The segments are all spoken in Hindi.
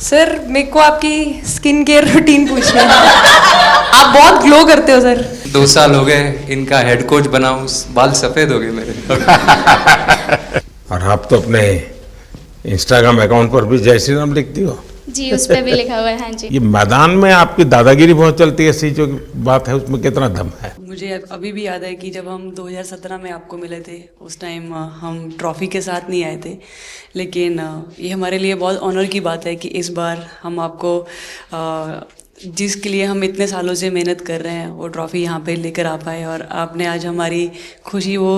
सर मेरे को आपकी स्किन केयर रूटीन पूछना है। आप बहुत ग्लो करते हो सर। 2 साल हो गए इनका हेड कोच बना हूँ, बाल सफेद हो गए मेरे। और आप तो अपने इंस्टाग्राम अकाउंट पर भी जय श्री राम लिखती हो। जी, उस पे भी लिखा हुआ है। हाँ जी। ये मैदान में आपकी दादागिरी बहुत चलती है, ऐसी जो बात है उसमें कितना दम है? मुझे अभी भी याद है कि जब हम 2017 में आपको मिले थे, उस टाइम हम ट्रॉफ़ी के साथ नहीं आए थे, लेकिन ये हमारे लिए बहुत ऑनर की बात है कि इस बार हम आपको जिसके लिए हम इतने सालों से मेहनत कर रहे हैं वो ट्रॉफ़ी यहाँ पे लेकर आ पाए, और आपने आज हमारी खुशी वो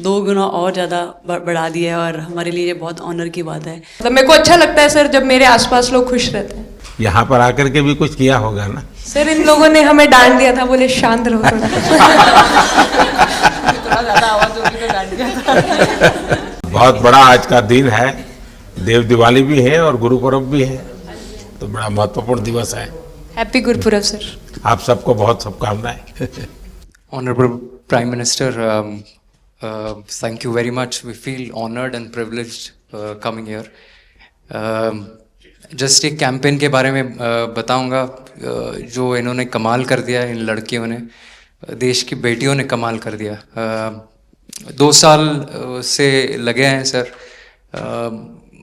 2 गुना और ज़्यादा बढ़ा दी है, और हमारे लिए ये बहुत ऑनर की बात है। मतलब मेरे को अच्छा लगता है सर जब मेरे आसपास लोग खुश रहते हैं। यहाँ पर आकर के भी कुछ किया होगा ना? सर इन लोगों ने हमें डांट दिया था, बोले शांत रहो थोड़ा। ज़्यादा आवाज़ होगी तो डांट दिया था। बहुत बड़ा आज का दिन है, देव दिवाली भी है और गुरु पर्व भी है, तो बड़ा महत्वपूर्ण दिवस है। Happy Gurpurab sir. आप सबको बहुत शुभकामनाएं। Honorable Prime Minister, thank you very much. We feel honored and privileged coming here. Just एक कैंपेन के बारे में बताऊंगा जो इन्होंने कमाल कर दिया, इन लड़कियों ने, देश की बेटियों ने कमाल कर दिया। 2 साल से लगे हैं सर,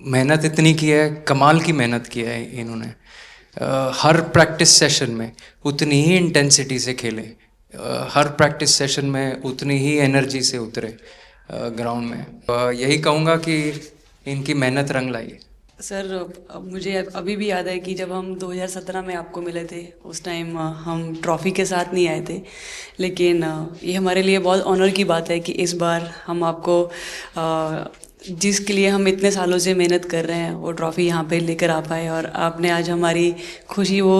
मेहनत इतनी की है, कमाल की मेहनत की है इन्होंने। हर प्रैक्टिस सेशन में उतनी ही इंटेंसिटी से खेले, हर प्रैक्टिस सेशन में उतनी ही एनर्जी से उतरे ग्राउंड में। यही कहूँगा कि इनकी मेहनत रंग लाई। सर मुझे अभी भी याद है कि जब हम 2017 में आपको मिले थे, उस टाइम हम ट्रॉफ़ी के साथ नहीं आए थे, लेकिन ये हमारे लिए बहुत ऑनर की बात है कि इस बार हम आपको जिसके लिए हम इतने सालों से मेहनत कर रहे हैं वो ट्रॉफ़ी यहाँ पे लेकर आ पाए, और आपने आज हमारी खुशी वो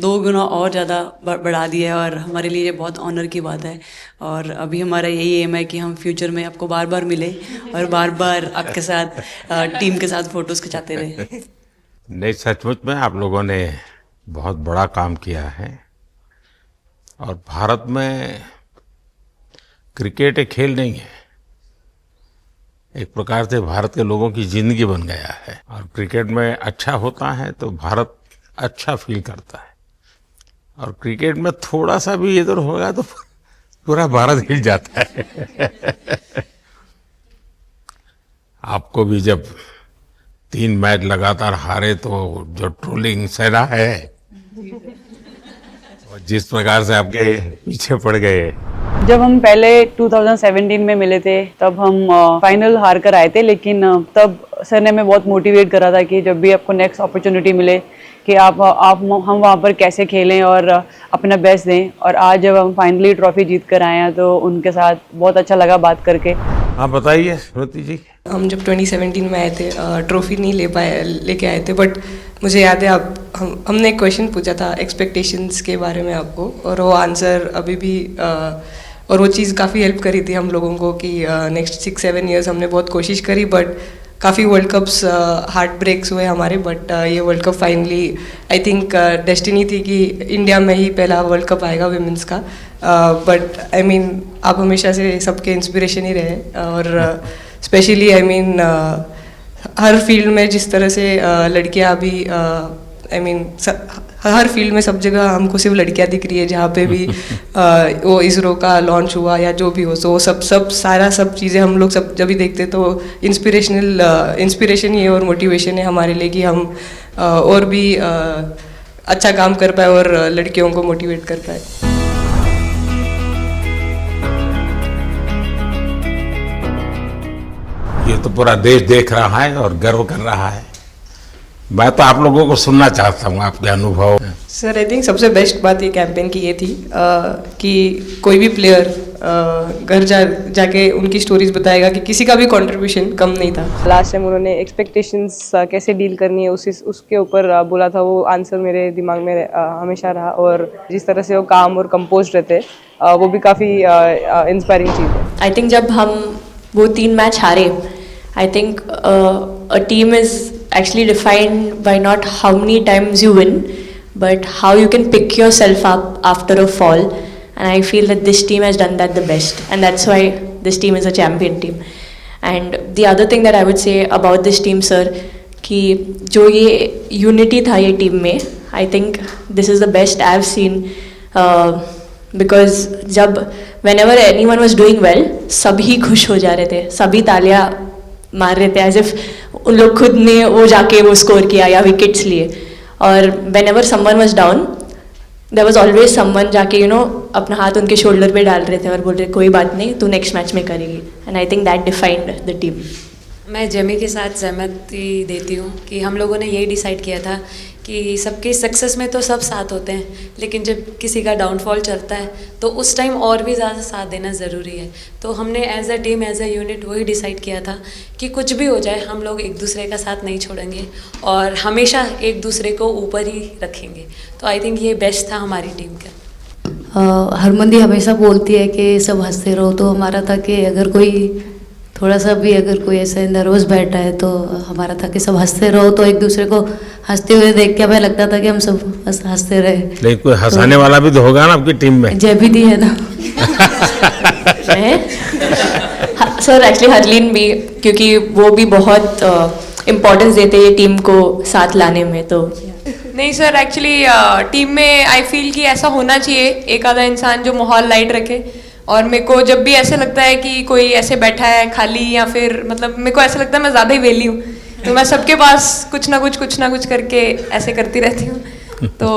2 गुना और ज़्यादा बढ़ा दी है, और हमारे लिए ये बहुत ऑनर की बात है। और अभी हमारा यही एम है कि हम फ्यूचर में आपको बार बार मिले और बार बार आपके साथ टीम के साथ फ़ोटोज़ खिंचाते रहे। नहीं, सचमुच में आप लोगों ने बहुत बड़ा काम किया है, और भारत में क्रिकेट एक खेल नहीं है, एक प्रकार से भारत के लोगों की जिंदगी बन गया है। और क्रिकेट में अच्छा होता है तो भारत अच्छा फील करता है, और क्रिकेट में थोड़ा सा भी इधर होगा तो पूरा भारत हिल जाता है। आपको भी जब 3 मैच लगातार हारे तो जो ट्रोलिंग सहना है, और जिस प्रकार से आपके पीछे पड़ गए। जब हम पहले 2017 में मिले थे तब हम फाइनल हार कर आए थे, लेकिन तब सर ने हमें बहुत मोटिवेट करा था कि जब भी आपको नेक्स्ट अपॉर्चुनिटी मिले कि हम वहाँ पर कैसे खेलें और अपना बेस्ट दें। और आज जब हम फाइनली ट्रॉफी जीत कर आए हैं तो उनके साथ बहुत अच्छा लगा बात करके। हाँ बताइए श्रुति जी। हम जब 2017 में आए थे ट्रॉफी नहीं लेके आए थे, बट मुझे याद है हमने एक क्वेश्चन पूछा था एक्सपेक्टेशंस के बारे में आपको, और वो आंसर अभी भी और वो चीज़ काफ़ी हेल्प करी थी हम लोगों को कि नेक्स्ट 6-7 ईयर्स हमने बहुत कोशिश करी, बट काफ़ी वर्ल्ड कप्स हार्ट ब्रेक्स हुए हमारे, बट ये world cup finally I think destiny थी कि इंडिया में ही पहला वर्ल्ड कप आएगा विमेंस का। बट आई मीन आप हमेशा से सबके इंस्पिरेशन ही रहे, और specially I mean her field में जिस तरह से लड़कियां अभी आई मीन हर फील्ड में सब जगह हमको सिर्फ लड़कियां दिख रही है, जहाँ पे भी वो इसरो का लॉन्च हुआ या जो भी हो, तो सब चीज़ें हम लोग सब जब भी देखते तो इंस्पिरेशन ही है और मोटिवेशन है हमारे लिए कि हम और भी अच्छा काम कर पाए और लड़कियों को मोटिवेट कर पाए। ये तो पूरा देश देख रहा है और गर्व कर रहा है। मैं तो आप लोगों को सुनना चाहता हूँ आपके अनुभव। सर आई थिंक सबसे बेस्ट बात ये कैंपेन की ये थी कि कोई भी प्लेयर घर जाके उनकी स्टोरीज बताएगा कि किसी का भी कंट्रीब्यूशन कम नहीं था। लास्ट टाइम उन्होंने एक्सपेक्टेशंस कैसे डील करनी है उसके ऊपर बोला था, वो आंसर मेरे दिमाग में हमेशा रहा, और जिस तरह से वो काम और कंपोज रहते वो भी काफ़ी इंस्पायरिंग चीज़ है। आई थिंक जब हम वो 3 मैच हारे, I think a team is actually defined by not how many times you win, but how you can pick yourself up after a fall. And I feel that this team has done that the best, and that's why this team is a champion team. And the other thing that I would say about this team, sir, कि जो ये यूनिटी था ये टीम में, I think this is the best I have seen, because जब whenever anyone was doing well सभी खुश हो जा रहे थे, सभी तालियां मार रहे थे एज इफ उन लोग खुद ने वो जाके वो स्कोर किया या विकेट्स लिए. और whenever someone was down there was always someone जाके अपना हाथ उनके शोल्डर पे डाल रहे थे और बोल रहे कोई बात नहीं, तू नेक्स्ट मैच में करेगी. And I think that defined the team. मैं जेमी के साथ सहमति देती हूँ कि हम लोगों ने यही डिसाइड किया था कि सबकी सक्सेस में तो सब साथ होते हैं, लेकिन जब किसी का डाउनफॉल चलता है तो उस टाइम और भी ज़्यादा साथ देना ज़रूरी है. तो हमने as a team as a unit वही डिसाइड किया था कि कुछ भी हो जाए हम लोग एक दूसरे का साथ नहीं छोड़ेंगे और हमेशा एक दूसरे को ऊपर ही रखेंगे. तो आई थिंक ये बेस्ट था हमारी टीम का. हरमंदी हमेशा बोलती है कि सब हंसते रहो, तो हमारा था कि अगर कोई थोड़ा सा भी अगर कोई ऐसे नर्वस बैठा है तो हमारा था कि सब हंसते रहो, तो एक दूसरे को हंसते हुए देख के हमें लगता था कि हम सब हंसते रहे. लेकिन कोई हंसाने वाला भी तो होगा ना आपकी टीम में. जय भी है ना. सर एक्चुअली हरलीन भी, क्योंकि वो भी बहुत इम्पोर्टेंस देते हैं टीम को साथ लाने में. तो नहीं सर, एक्चुअली टीम में आई फील कि ऐसा होना चाहिए एक आधा इंसान जो माहौल लाइट रखे. और मेरे को जब भी ऐसे लगता है कि कोई ऐसे बैठा है खाली, या फिर मतलब मेरे को ऐसा लगता है मैं ज़्यादा ही वेली हूँ, तो मैं सबके पास कुछ ना कुछ करके ऐसे करती रहती हूँ. तो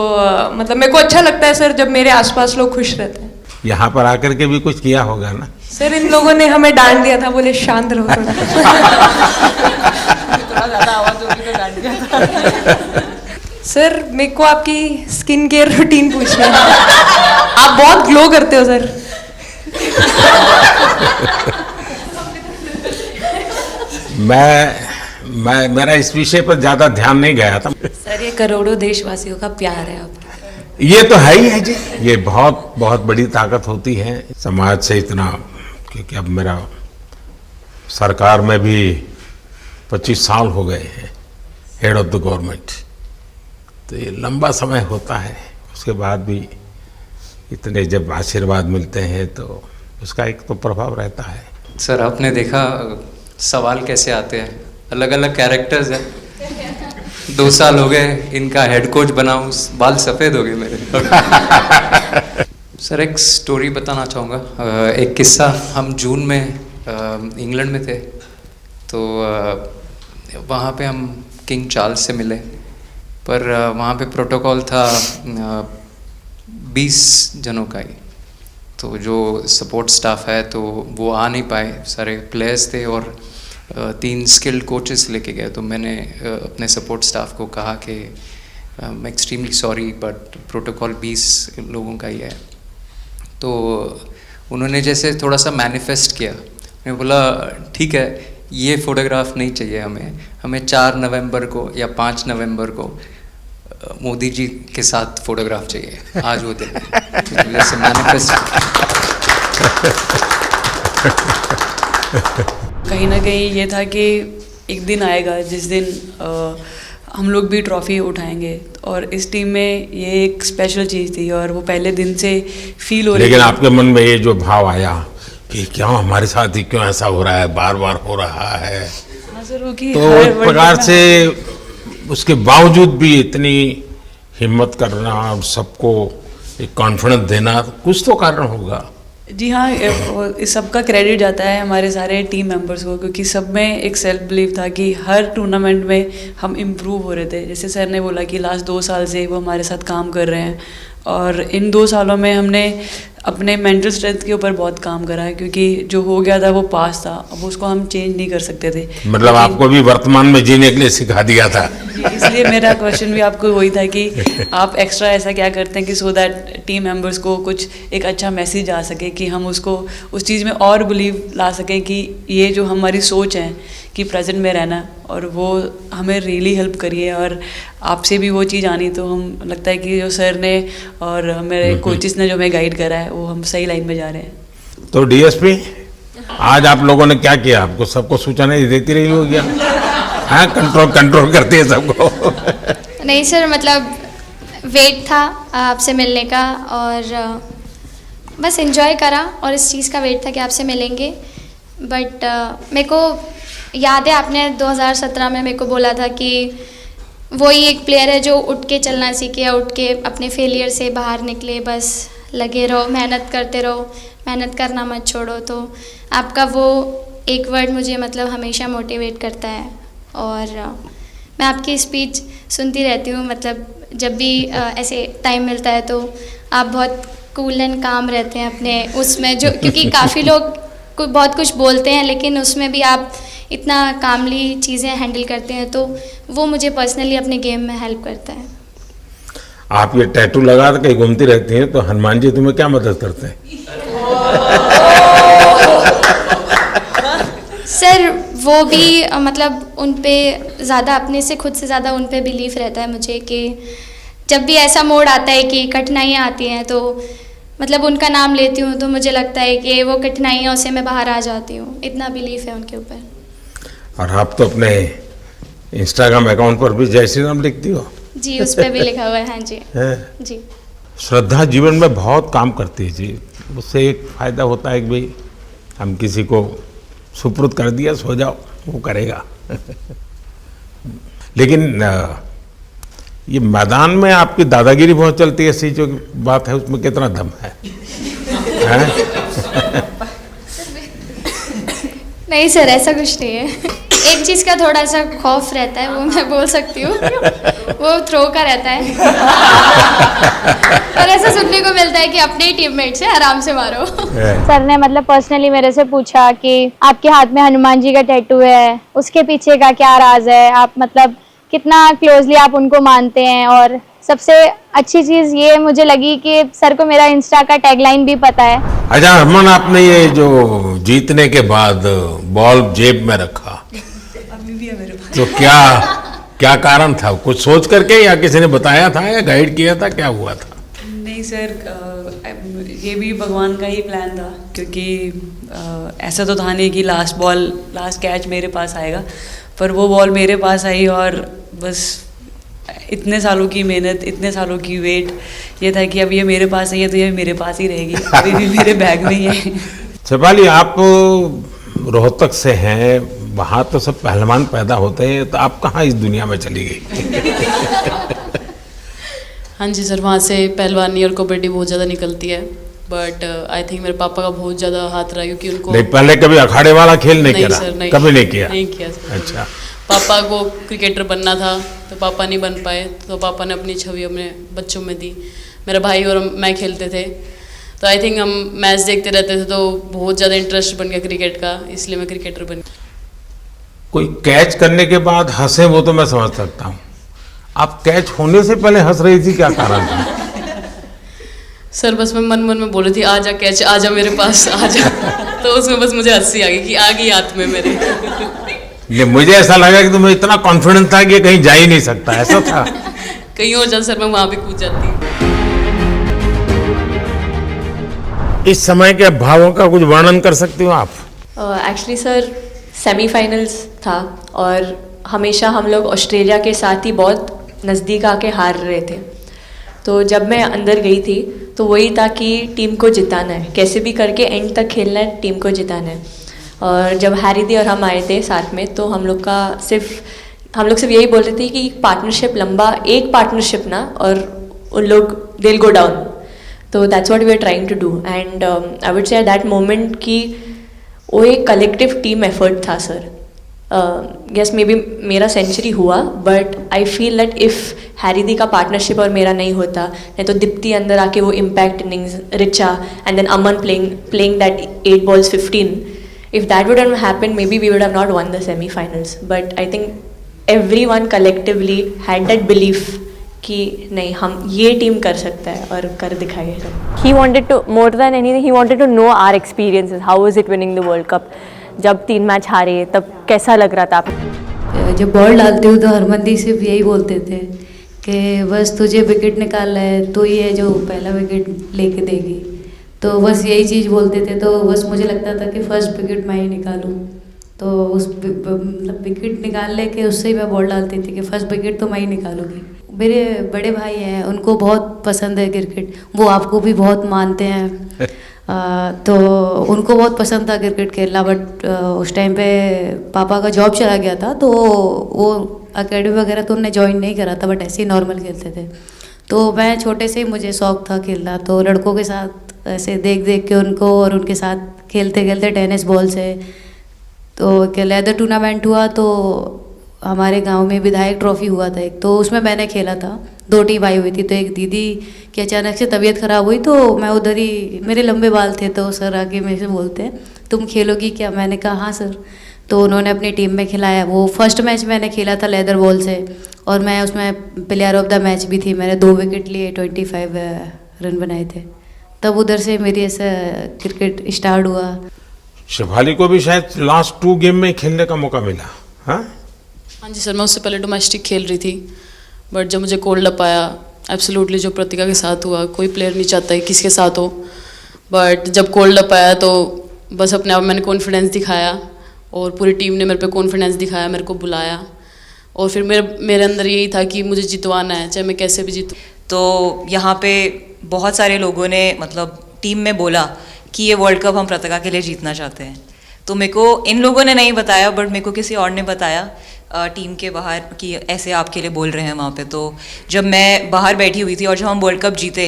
मतलब मेरे को अच्छा लगता है सर जब मेरे आसपास लोग खुश रहते हैं. यहाँ पर आकर के भी कुछ किया होगा ना सर? इन लोगों ने हमें डांट दिया था, बोले शांत रहो थोड़ा. ज़्यादा आवाज़ होगी तो डांट दिया था. सर मेरे को आपकी स्किन केयर रूटीन पूछना है. आप बहुत ग्लो करते हो सर. मैं मेरा इस विषय पर ज्यादा ध्यान नहीं गया था. सर ये करोड़ों देशवासियों का प्यार है आपका. ये तो है ही है जी, ये बहुत बहुत बड़ी ताकत होती है समाज से इतना. क्योंकि अब मेरा सरकार में भी 25 साल हो गए हैं हेड ऑफ द गवर्नमेंट, तो ये लंबा समय होता है. उसके बाद भी इतने जब आशीर्वाद मिलते हैं तो उसका एक तो प्रभाव रहता है. सर आपने देखा सवाल कैसे आते हैं, अलग अलग कैरेक्टर्स हैं. 2 साल हो गए इनका हेड कोच बनाऊं, बाल सफ़ेद हो गए मेरे. सर एक स्टोरी बताना चाहूँगा. एक किस्सा, हम जून में इंग्लैंड में थे, तो वहाँ पे हम किंग चार्ल्स से मिले, पर वहाँ पे प्रोटोकॉल था 20 जनों का ही. तो जो सपोर्ट स्टाफ है तो वो आ नहीं पाए, सारे प्लेयर्स थे और 3 स्किल्ड कोचेस लेके गए. तो मैंने अपने सपोर्ट स्टाफ को कहा कि I am extremely sorry but protocol 20 लोगों का ही है. तो उन्होंने जैसे थोड़ा सा मैनिफेस्ट किया. मैं बोला ठीक है, ये फ़ोटोग्राफ नहीं चाहिए हमें 4 नवंबर को या 5 नवंबर को मोदी जी के साथ फोटोग्राफ चाहिए. आज वो दिन जैसे मैनिफेस्ट. कहीं ना कहीं ये था कि एक दिन आएगा जिस दिन हम लोग भी ट्रॉफी उठाएंगे, और इस टीम में ये एक स्पेशल चीज़ थी और वो पहले दिन से फील हो रही थी. लेकिन आपके मन में ये जो भाव आया कि क्यों हमारे साथ ही क्यों ऐसा हो रहा है, बार बार हो रहा है, तो एक प्रकार से उसके बावजूद भी इतनी हिम्मत करना और सबको एक कॉन्फिडेंस देना, कुछ तो कारण होगा. जी हाँ, इस सब का क्रेडिट जाता है हमारे सारे टीम मेंबर्स को, क्योंकि सब में एक सेल्फ बिलीव था कि हर टूर्नामेंट में हम इम्प्रूव हो रहे थे. जैसे सर ने बोला कि लास्ट 2 साल से वो हमारे साथ काम कर रहे हैं, और इन 2 सालों में हमने अपने मेंटल स्ट्रेंथ के ऊपर बहुत काम करा है, क्योंकि जो हो गया था वो पास था, अब उसको हम चेंज नहीं कर सकते थे. मतलब आपको भी वर्तमान में जीने के लिए सिखा दिया था. इसलिए मेरा क्वेश्चन भी आपको वही था कि आप एक्स्ट्रा ऐसा क्या करते हैं कि सो दैट टीम मेंबर्स को कुछ एक अच्छा मैसेज आ सके, कि हम उसको उस चीज़ में और बिलीव ला सकें कि ये जो हमारी सोच है कि प्रेजेंट में रहना, और वो हमें रियली हेल्प करिए. और आपसे भी वो चीज़ आनी, तो हम लगता है कि जो सर ने और मेरे कोचेस ने जो हमें गाइड करा है वो हम सही लाइन में जा रहे हैं. तो डीएसपी आज आप लोगों ने क्या किया? आपको सबको सूचना देती रही होगी, हाँ? कंट्रोल करते हैं सबको. नहीं सर, मतलब वेट था आपसे मिलने का, और बस एंजॉय करा, और इस चीज़ का वेट था कि आपसे मिलेंगे. बट मेरे को याद है आपने 2017 में मेरे को बोला था कि वही एक प्लेयर है जो उठ के चलना सीखे, उठ के अपने फेलियर से बाहर निकले, बस लगे रहो, मेहनत करते रहो, मेहनत करना मत छोड़ो। तो आपका वो एक वर्ड मुझे मतलब हमेशा मोटिवेट करता है और मैं आपकी स्पीच सुनती रहती हूँ। मतलब जब भी ऐसे टाइम मिलता है तो आप बहुत कूल एंड काम रहते हैं अपने उसमें, जो क्योंकि काफ़ी लोग बहुत कुछ बोलते हैं लेकिन उसमें भी आप इतना कामली चीज़ें हैंडल करते हैं, तो वो मुझे पर्सनली अपने गेम में हेल्प करता है। आप ये टैटू लगा के कहीं घूमती रहती हैं, तो हनुमान जी तुम्हें क्या मदद करते हैं? सर वो भी मतलब उन पे ज़्यादा अपने से खुद से ज़्यादा उन पे बिलीफ रहता है मुझे कि जब भी ऐसा मोड़ आता है कि कठिनाइयाँ आती हैं तो मतलब उनका नाम लेती हूँ तो मुझे लगता है कि वो कठिनाइयों से मैं बाहर आ जाती हूँ। इतना बिलीफ है उनके ऊपर। और आप तो अपने इंस्टाग्राम अकाउंट पर भी जय श्री राम लिखती हो? जी, उस पर भी लिखा हुआ है। हाँ जी जी। श्रद्धा जीवन में बहुत काम करती है जी। उससे एक फायदा होता है कि भाई हम किसी को सुपुर्द कर दिया, सो जाओ, वो करेगा। लेकिन ये मैदान में आपकी दादागिरी बहुत चलती है, ऐसी जो बात है उसमें कितना दम है? नहीं सर, ऐसा कुछ नहीं है। एक चीज़ का थोड़ा सा खौफ रहता है, वो मैं बोल सकती हूँ, वो थ्रो का रहता है। और ऐसा सुनने को मिलता है कि अपने ही टीममेट से आराम से मारो। सर ने मतलब पर्सनली मेरे से पूछा कि आपके हाथ में हनुमान जी का टैटू है, उसके पीछे का क्या राज है, आप मतलब कितना क्लोजली आप उनको मानते हैं। और सबसे अच्छी चीज़ ये मुझे लगी कि सर को मेरा इंस्टा का टैगलाइन भी पता है। अच्छा हरमन, आपने ये जो जीतने के बाद बॉल जेब में रखा, अभी भी है मेरे पास। तो क्या कारण था? कुछ सोच करके या किसी ने बताया था या गाइड किया था, क्या हुआ था? नहीं सर, ये भी भगवान का ही प्लान था, क्योंकि ऐसा तो था नहीं कि लास्ट कैच मेरे पास आएगा, पर वो बॉल मेरे पास आई और बस इतने सालों की मेहनत, इतने सालों की वेट, ये था कि अब ये मेरे पास आई है तो ये मेरे पास ही रहेगी, अभी भी मेरे बैग में ही है। शेफाली, आप रोहतक से हैं, वहाँ तो सब पहलवान पैदा होते हैं, तो आप कहाँ इस दुनिया में चली गई? हाँ जी सर, वहाँ से पहलवानी और कबड्डी बहुत ज़्यादा निकलती है, बट आई थिंक मेरे पापा का बहुत ज़्यादा हाथ रहा, क्योंकि उनको नहीं, पहले कभी अखाड़े वाला खेल नहीं किया? सर, नहीं, कभी नहीं किया? नहीं किया सर। अच्छा। पापा को क्रिकेटर बनना था तो पापा नहीं बन पाए, तो पापा ने अपनी छवि अपने बच्चों में दी। मेरा भाई और मैं खेलते थे, तो आई थिंक हम मैच देखते रहते थे, तो बहुत ज़्यादा इंटरेस्ट बन गया क्रिकेट का, इसलिए मैं क्रिकेटर बन गया। कोई कैच करने के बाद हंसे वो तो मैं समझ सकता हूँ, आप कैच होने से पहले हंस रही थी, क्या कारण था? सर बस मैं मन में बोल रही थी, आजा कैच, आजा मेरे पास, आजा। तो उसमें बस मुझे हंसी आ गई कि आ गई हाथ में मेरे। नहीं, मुझे ऐसा लगा कि तुम्हें इतना कॉन्फिडेंस था कि कहीं जा ही नहीं सकता, ऐसा था? कहीं और जा सर, मैं वहाँ भी कूद जाती। इस समय के भावों का कुछ वर्णन कर सकती हो आप? एक्चुअली सर सेमीफाइनल्स था और हमेशा हम लोग ऑस्ट्रेलिया के साथ ही बहुत नज़दीक आके हार रहे थे। तो जब मैं अंदर गई थी तो वही था कि टीम को जिताना है, कैसे भी करके एंड तक खेलना है, टीम को जिताना है। और जब हैरी दी और हम आए थे साथ में, तो हम लोग सिर्फ यही बोल रहे थे कि पार्टनरशिप लंबा, एक पार्टनरशिप ना, और उन लोग दिल गो डाउन। तो that's what we are trying to do, and I would say at that moment कि वो एक कलेक्टिव टीम एफर्ट था सर। यस, मे बी मेरा सेंचुरी हुआ, but I feel that if Harry दी का पार्टनरशिप और मेरा नहीं होता, नहीं तो दीप्ति अंदर आके वो impact innings, Richa and then Aman playing that 8 balls 15, if that would have happened, maybe we would have not won the semi-finals. But I think everyone collectively had that belief कि नहीं, हम ये टीम कर सकता है और कर दिखाएगा। He wanted to, more than anything, he wanted to know our experiences. How was it winning the World Cup? जब 3 मैच हारे तब कैसा लग रहा था आपको? जब बॉल डालते हो तो हरमनदी सिर्फ यही बोलते थे कि बस तुझे विकेट निकालना है, तो ये है जो पहला विकेट लेके देगी। तो बस यही चीज़ बोलते थे, तो बस मुझे लगता था कि फर्स्ट विकेट मैं ही निकालूं। तो उस मतलब विकेट निकाल लेके उससे ही मैं बॉल डालती थी कि फर्स्ट विकेट तो मैं ही निकालूंगी। मेरे बड़े भाई हैं, उनको बहुत पसंद है क्रिकेट, वो आपको भी बहुत मानते हैं। तो उनको बहुत पसंद था क्रिकेट खेलना, बट उस टाइम पे पापा का जॉब चला गया था, तो वो एकेडमी वगैरह तो उन्होंने ज्वाइन नहीं करा था, बट ऐसे ही नॉर्मल खेलते थे। तो मैं छोटे से ही मुझे शौक था खेलना, तो लड़कों के साथ ऐसे देख देख के उनको और उनके साथ खेलते खेलते टेनिस बॉल से, तो लेदर टूर्नामेंट हुआ, तो हमारे गांव में विधायक ट्रॉफी हुआ था एक, तो उसमें मैंने खेला था। 2 टीम आई हुई थी, तो एक दीदी की अचानक से तबीयत ख़राब हुई, तो मैं उधर ही, मेरे लंबे बाल थे, तो सर आके मेरे से बोलते हैं तुम खेलोगी क्या? मैंने कहा हाँ सर। तो उन्होंने अपनी टीम में खिलाया। वो फर्स्ट मैच मैंने खेला था लेदर बॉल से, और मैं उसमें प्लेयर ऑफ द मैच भी थी। मैंने 2 विकेट लिए, 25 रन बनाए थे। तब उधर से मेरी ऐसा क्रिकेट स्टार्ट हुआ। शेफाली को भी शायद लास्ट 2 गेम में खेलने का मौका मिला। हाँ जी सर, मैं उससे पहले डोमेस्टिक खेल रही थी, बट जब मुझे कोल्ड अप आया, एब्सोल्युटली जो प्रतिका के साथ हुआ, कोई प्लेयर नहीं चाहता है किसके साथ हो, बट जब कोल्ड अप आया तो बस अपने आप मैंने कॉन्फिडेंस दिखाया, और पूरी टीम ने मेरे पे कॉन्फिडेंस दिखाया, मेरे को बुलाया, और फिर मेरे अंदर यही था कि मुझे जितवाना है, चाहे मैं कैसे भी जीतूँ। तो यहाँ पे बहुत सारे लोगों ने मतलब टीम में बोला कि ये वर्ल्ड कप हम प्रतिका के लिए जीतना चाहते हैं। तो मेरे को इन लोगों ने नहीं बताया, बट मेरे को किसी और ने बताया टीम के बाहर कि ऐसे आपके लिए बोल रहे हैं वहाँ पे। तो जब मैं बाहर बैठी हुई थी और जब हम वर्ल्ड कप जीते,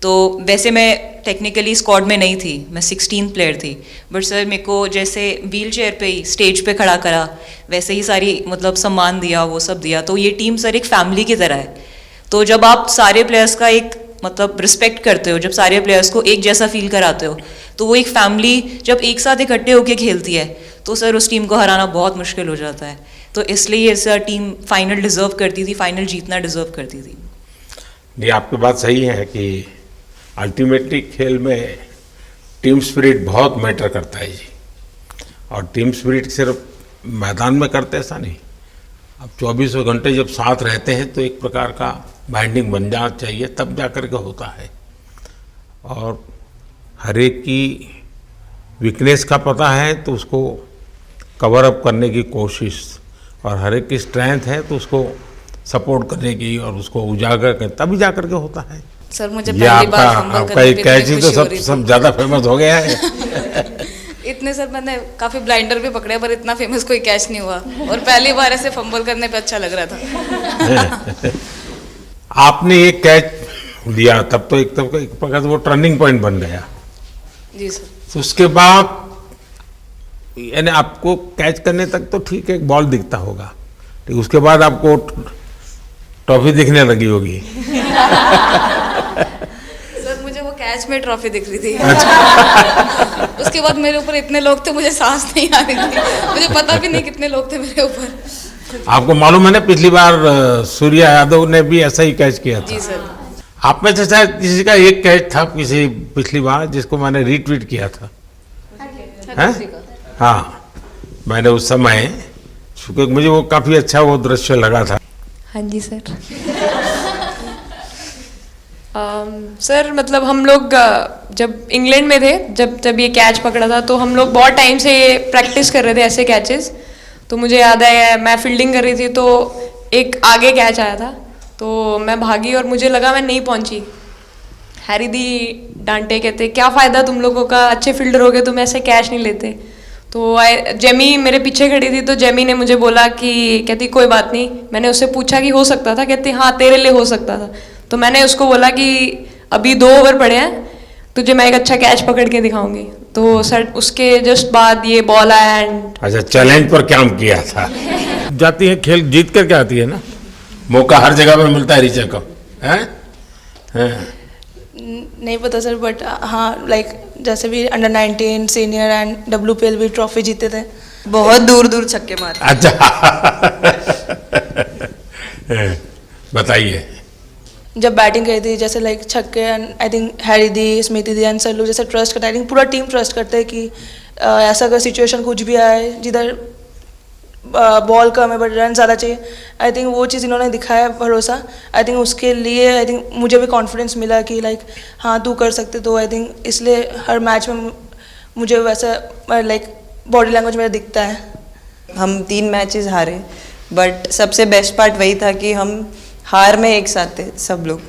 तो वैसे मैं टेक्निकली स्क्वाड में नहीं थी, मैं 16th प्लेयर थी, बट सर मेरे को जैसे व्हील चेयर पे ही स्टेज पे खड़ा करा, वैसे ही सारी मतलब सम्मान दिया, वो सब दिया। तो ये टीम सर एक फैमिली की तरह है। तो जब आप सारे प्लेयर्स का एक मतलब रिस्पेक्ट करते हो, जब सारे प्लेयर्स को एक जैसा फील कराते हो, तो वो एक फैमिली जब एक साथ इकट्ठे होकर खेलती है, तो सर उस टीम को हराना बहुत मुश्किल हो जाता है। तो इसलिए सर टीम फाइनल डिजर्व करती थी, फाइनल जीतना डिजर्व करती थी। नहीं, आपकी बात सही है कि अल्टीमेटली खेल में टीम स्पिरिट बहुत मैटर करता है जी। और टीम स्पिरिट सिर्फ मैदान में करते ऐसा नहीं, अब 24 घंटे जब साथ रहते हैं तो एक प्रकार का बाइंडिंग बन जाना चाहिए, तब जा कर के होता है। और हर एक की वीकनेस का पता है तो उसको कवर अप करने की कोशिश, और हर एक की स्ट्रेंथ है तो उसको सपोर्ट करने की और उसको उजागर कर, तभी जा कर के होता है। सर मुझे पहली बार आपका एक कैच ही तो सब ज़्यादा फेमस हो गया है। इतने सर मैंने काफ़ी ब्लाइंडर भी पकड़े, पर इतना फेमस कोई कैच नहीं हुआ, और पहली बार ऐसे फंबल करने पे अच्छा लग रहा था। आपने एक कैच लिया, तब तो एक प्रकार से वो टर्निंग पॉइंट बन गया जी सर। तो उसके बाद यानी आपको कैच करने तक तो ठीक है, एक बॉल दिखता होगा, ठीक, उसके बाद आपको ट्रॉफी दिखने लगी होगी। सर मुझे वो कैच में ट्रॉफी दिख रही थी। अच्छा। उसके बाद मेरे ऊपर इतने लोग थे, मुझे सांस नहीं आ रही थी, मुझे पता भी नहीं कितने लोग थे मेरे ऊपर। आपको मालूम है ना, पिछली बार सूर्या यादव ने भी ऐसा ही कैच किया था। जी सर। आप में से शायद किसी का एक कैच था किसी पिछली बार जिसको मैंने रीट्वीट किया था, हाँ, मैंने उस समय, क्योंकि मुझे वो काफ़ी अच्छा वो दृश्य लगा था। हाँ जी सर। सर मतलब हम लोग जब इंग्लैंड में थे, जब ये कैच पकड़ा था, तो हम लोग बहुत टाइम से ये प्रैक्टिस कर रहे थे ऐसे कैचेस। तो मुझे याद आया, मैं फील्डिंग कर रही थी तो एक आगे कैच आया था, तो मैं भागी और मुझे लगा मैं नहीं पहुंची। हैरी दी डांटे, कहते क्या फ़ायदा तुम लोगों का, अच्छे फील्डर हो गए तुम ऐसे कैच नहीं लेते। तो जेमी मेरे पीछे खड़ी थी, तो जेमी ने मुझे बोला कि, कहती कोई बात नहीं, मैंने उससे पूछा कि हो सकता था, कहती हाँ तेरे लिए हो सकता था। तो मैंने उसको बोला कि अभी 2 ओवर पड़े हैं, तुझे मैं एक अच्छा कैच पकड़ के दिखाऊंगी। तो सर उसके जस्ट बाद ये बॉल आया एंड अच्छा, चैलेंज पर काम किया था। जाती है खेल जीत कर क्या आती है ना, मौका हर जगह पर मिलता है ऋचा को, हैं? नहीं पता सर, बट हाँ लाइक जैसे भी अंडर 19 सीनियर एंड WPL भी ट्रॉफी जीते थे, बहुत दूर दूर छक्के मारे। अच्छा। बताइए। जब बैटिंग करी थी, जैसे लाइक छक्के, and I think Harry the, Smiti the and sir लोग जैसे ट्रस्ट करते हैं, आई थिंक पूरा टीम ट्रस्ट करते हैं कि ऐसा अगर सिचुएशन कुछ भी आए जिधर बॉल कम है बट रन ज़्यादा चाहिए, आई थिंक वो चीज़ इन्होंने दिखाया भरोसा। आई थिंक उसके लिए आई थिंक मुझे भी कॉन्फिडेंस मिला कि लाइक हाँ तू कर सकते। तो आई थिंक इसलिए हर मैच में मुझे वैसा लाइक बॉडी लैंग्वेज मेरा दिखता है। हम 3 मैचेस हारे, बट सबसे बेस्ट पार्ट वही था कि हम हार में एक साथ थे सब लोग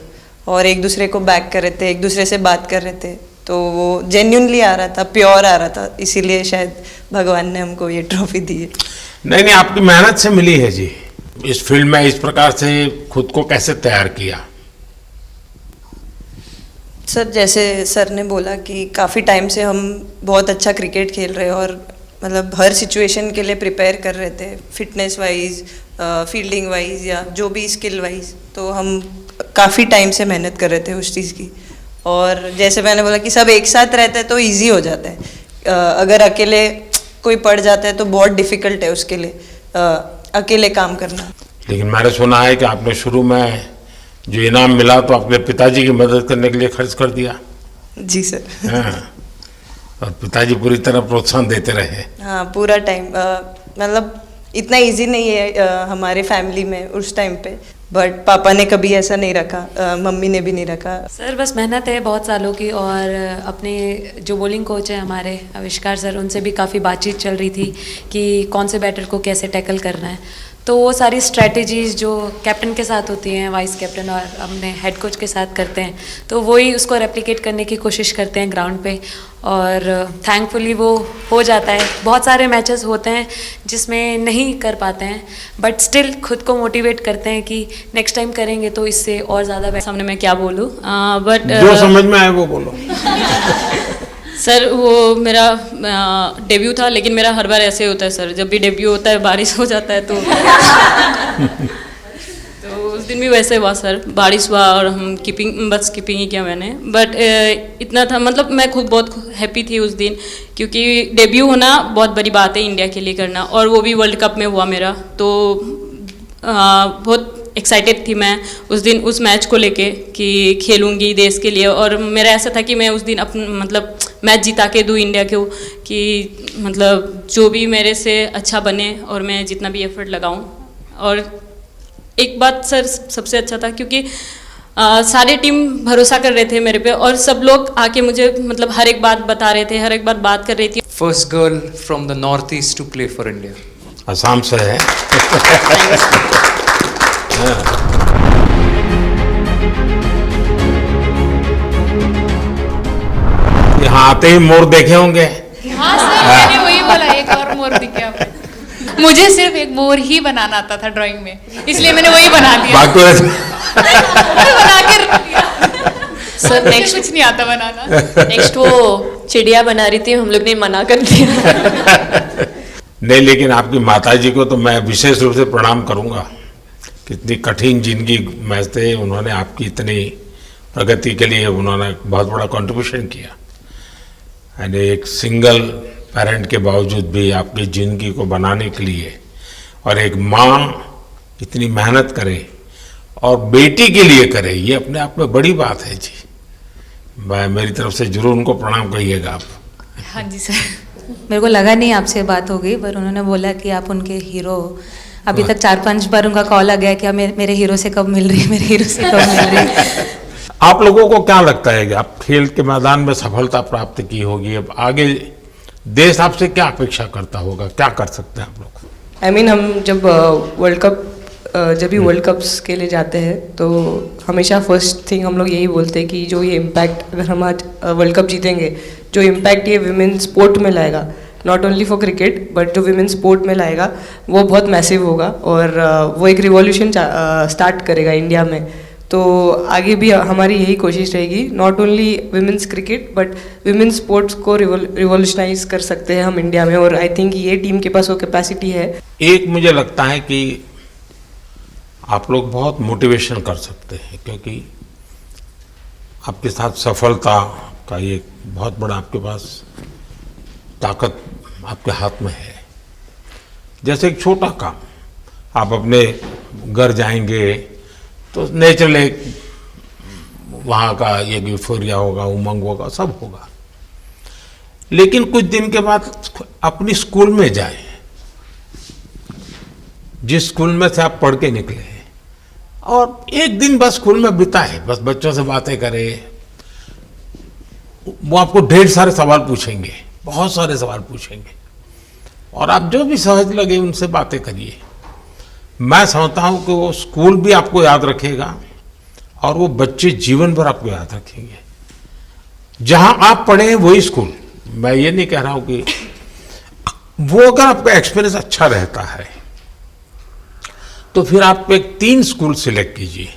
और एक दूसरे को बैक कर रहे थे, एक दूसरे से बात कर रहे थे, तो वो जेन्युइनली आ रहा था, प्योर आ रहा था, इसीलिए शायद भगवान ने हमको ये ट्रॉफी दी है। नहीं, आपकी मेहनत से मिली है जी। इस फील्ड में इस प्रकार से खुद को कैसे तैयार किया? सर जैसे सर ने बोला कि काफ़ी टाइम से हम बहुत अच्छा क्रिकेट खेल रहे हैं और मतलब हर सिचुएशन के लिए प्रिपेयर कर रहे थे, फिटनेस वाइज, फील्डिंग वाइज या जो भी स्किल वाइज, तो हम काफ़ी टाइम से मेहनत कर रहे थे उस चीज़ की। और जैसे मैंने बोला कि सब एक साथ रहते हैं तो इजी हो जाता है, अगर अकेले कोई पड़ जाता है तो बहुत डिफ़िकल्ट है उसके लिए अकेले काम करना। लेकिन मैंने सुना है कि आपने शुरू में जो इनाम मिला तो अपने पिताजी की मदद करने के लिए खर्च कर दिया। जी सर। हाँ, और पिताजी पूरी तरह प्रोत्साहन देते रहे। हाँ, पूरा टाइम, मतलब इतना इजी नहीं है हमारे फैमिली में उस टाइम पे, बट पापा ने कभी ऐसा नहीं रखा, मम्मी ने भी नहीं रखा। सर बस मेहनत है बहुत सालों की, और अपने जो बॉलिंग कोच है हमारे आविष्कार सर, उनसे भी काफ़ी बातचीत चल रही थी कि कौन से बैटर को कैसे टैकल करना है। तो वो सारी स्ट्रेटजीज जो कैप्टन के साथ होती हैं, वाइस कैप्टन और अपने हेड कोच के साथ करते हैं, तो वही उसको रेप्लिकेट करने की कोशिश करते हैं ग्राउंड पे, और थैंकफुली वो हो जाता है। बहुत सारे मैचेस होते हैं जिसमें नहीं कर पाते हैं, बट स्टिल खुद को मोटिवेट करते हैं कि नेक्स्ट टाइम करेंगे तो इससे और ज़्यादा। सामने मैं क्या बोलूँ, बट जो समझ में आए वो बोलो। सर वो मेरा डेब्यू था, लेकिन मेरा हर बार ऐसे होता है सर, जब भी डेब्यू होता है बारिश हो जाता है तो उस दिन भी वैसे हुआ सर, बारिश हुआ और हम बस कीपिंग ही किया मैंने। बट इतना था, मतलब मैं खुद बहुत हैप्पी थी उस दिन, क्योंकि डेब्यू होना बहुत बड़ी बात है इंडिया के लिए करना, और वो भी वर्ल्ड कप में हुआ मेरा, तो बहुत एक्साइटेड थी मैं उस दिन उस मैच को लेके कि खेलूंगी देश के लिए। और मेरा ऐसा था कि मैं उस दिन मतलब मैच जिता के दूँ इंडिया को, कि मतलब जो भी मेरे से अच्छा बने और मैं जितना भी एफर्ट लगाऊं। और एक बात सर सबसे अच्छा था, क्योंकि सारी टीम भरोसा कर रहे थे मेरे पे, और सब लोग आके मुझे मतलब हर एक बात बता रहे थे, हर एक बात कर रही थी। First girl from the North East to play for India. Assam से है। यहाँ आते ही मोर देखे होंगे। हाँ सर, मैंने वही बोला, एक और मोर दिखे आपको। मुझे सिर्फ एक मोर ही बनाना आता था ड्राइंग में, इसलिए मैंने वही बना दिया। बना के रख दिया। सर नेक्स्ट कुछ नहीं आता बनाना। नेक्स्ट वो चिड़िया बना रही थी, हम लोग ने मना कर दिया। नहीं, लेकिन आपकी माताजी को तो मैं विशेष रूप से प्रणाम करूंगा। कितनी कठिन जिंदगी में थे, उन्होंने आपकी इतनी प्रगति के लिए उन्होंने बहुत बड़ा कंट्रीब्यूशन किया। यानी एक सिंगल पेरेंट के बावजूद भी आपकी ज़िंदगी को बनाने के लिए, और एक माँ इतनी मेहनत करे और बेटी के लिए करे, ये अपने आप में बड़ी बात है जी। मैं मेरी तरफ से जरूर उनको प्रणाम करिएगा आप। हाँ जी सर। मेरे को लगा नहीं आपसे बात हो गई, पर उन्होंने बोला कि आप उनके हीरो। अभी तक 4-5 बार उनका कॉल आ गया कि मेरे हीरो से कब मिल रही है, मेरे हीरो से कब मिल रही है। आप लोगों को क्या लगता है कि आप खेल के मैदान में सफलता प्राप्त की होगी, अब आगे देश आपसे क्या अपेक्षा करता होगा, क्या कर सकते हैं आप लोग? हम जब वर्ल्ड कप्स के लिए जाते हैं तो हमेशा फर्स्ट थिंग हम लोग यही बोलते हैं कि जो ये इम्पैक्ट, अगर हम आज वर्ल्ड कप जीतेंगे, जो इम्पैक्ट ये विमेन स्पोर्ट में लाएगा, not only for cricket but जो विमेन स्पोर्ट में लाएगा, वो बहुत मैसिव होगा, और वो एक रिवॉल्यूशन स्टार्ट करेगा इंडिया में। तो आगे भी हमारी यही कोशिश रहेगी, not only women's cricket but women sports को रिवॉल्यूशनाइज कर सकते हैं हम इंडिया में, और आई थिंक ये टीम के पास वो कैपेसिटी है। एक मुझे लगता है कि आप लोग बहुत मोटिवेशन कर सकते हैं, क्योंकि आपके साथ सफलता का एक बहुत बड़ा आपके पास ताकत आपके हाथ में है। जैसे एक छोटा काम, आप अपने घर जाएंगे तो नेचुरल एक वहाँ का एक यूफोरिया होगा, उमंग होगा, सब होगा। लेकिन कुछ दिन के बाद अपनी स्कूल में जाएं, जिस स्कूल में से आप पढ़ के निकले हैं, और एक दिन बस स्कूल में बिताए, बस बच्चों से बातें करें। वो आपको ढेर सारे सवाल पूछेंगे, बहुत सारे सवाल पूछेंगे, और आप जो भी सहज लगे उनसे बातें करिए। मैं समझता हूं कि वो स्कूल भी आपको याद रखेगा और वो बच्चे जीवन भर आपको याद रखेंगे। जहां आप पढ़े हैं वही स्कूल, मैं ये नहीं कह रहा हूं कि वो अगर आपका एक्सपीरियंस अच्छा रहता है तो फिर आप एक 3 स्कूल सिलेक्ट कीजिए।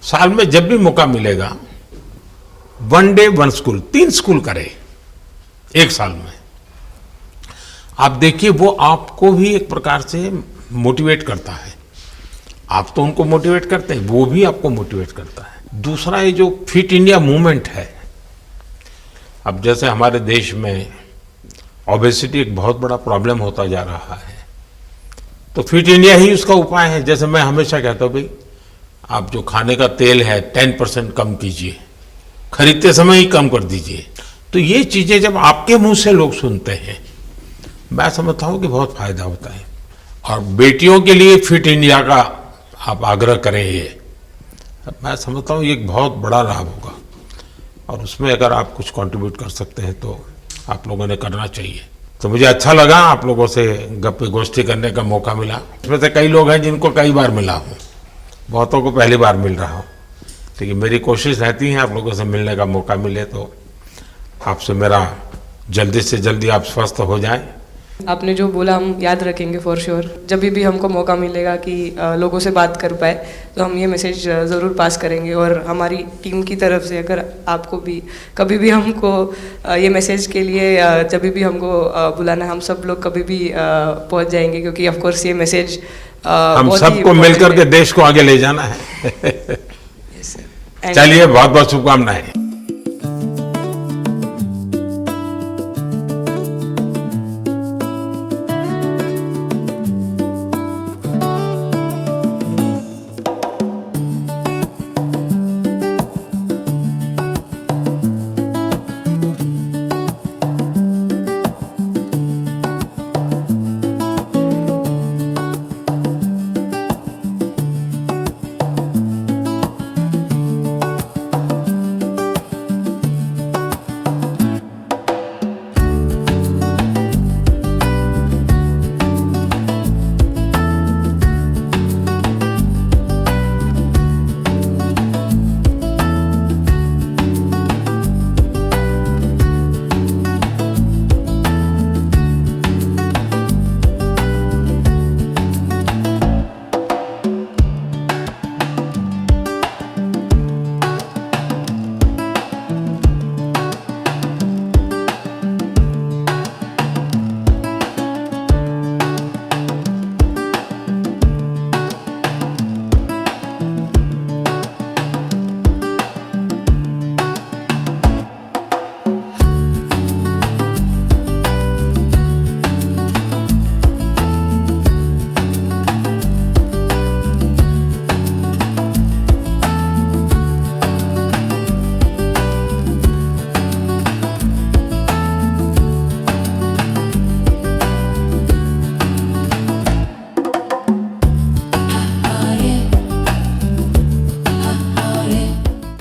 साल में जब भी मौका मिलेगा 1 डे 1 स्कूल, 3 स्कूल करें एक साल में। आप देखिए वो आपको भी एक प्रकार से मोटिवेट करता है। आप तो उनको मोटिवेट करते हैं, वो भी आपको मोटिवेट करता है। दूसरा ये जो फिट इंडिया मूवमेंट है, अब जैसे हमारे देश में ओबेसिटी एक बहुत बड़ा प्रॉब्लम होता जा रहा है, तो फिट इंडिया ही उसका उपाय है। जैसे मैं हमेशा कहता हूँ भाई आप जो खाने का तेल है 10% कम कीजिए, खरीदते समय ही कम कर दीजिए। तो ये चीजें जब आपके मुंह से लोग सुनते हैं, मैं समझता हूँ कि बहुत फायदा होता है। और बेटियों के लिए फिट इंडिया का आप आग्रह करें, ये मैं समझता हूँ ये एक बहुत बड़ा लाभ होगा और उसमें अगर आप कुछ कंट्रीब्यूट कर सकते हैं तो आप लोगों ने करना चाहिए। तो मुझे अच्छा लगा आप लोगों से गप्पे गोष्ठी करने का मौका मिला। इसमें से कई लोग हैं जिनको कई बार मिला हूँ, बहुतों को पहली बार मिल रहा हूँ, लेकिन मेरी कोशिश रहती है आप लोगों से मिलने का मौका मिले तो आपसे मेरा जल्दी से जल्दी आप स्वस्थ हो जाएं। आपने जो बोला हम याद रखेंगे फॉर श्योर। जब भी हमको मौका मिलेगा कि लोगों से बात कर पाए तो हम ये मैसेज ज़रूर पास करेंगे। और हमारी टीम की तरफ से अगर आपको भी कभी भी हमको ये मैसेज के लिए जब भी हमको बुलाना, हम सब लोग कभी भी पहुंच जाएंगे, क्योंकि ऑफ कोर्स ये मैसेज हम सबको मिलकर के देश को आगे ले जाना है। चलिए बहुत बहुत शुभकामनाएं।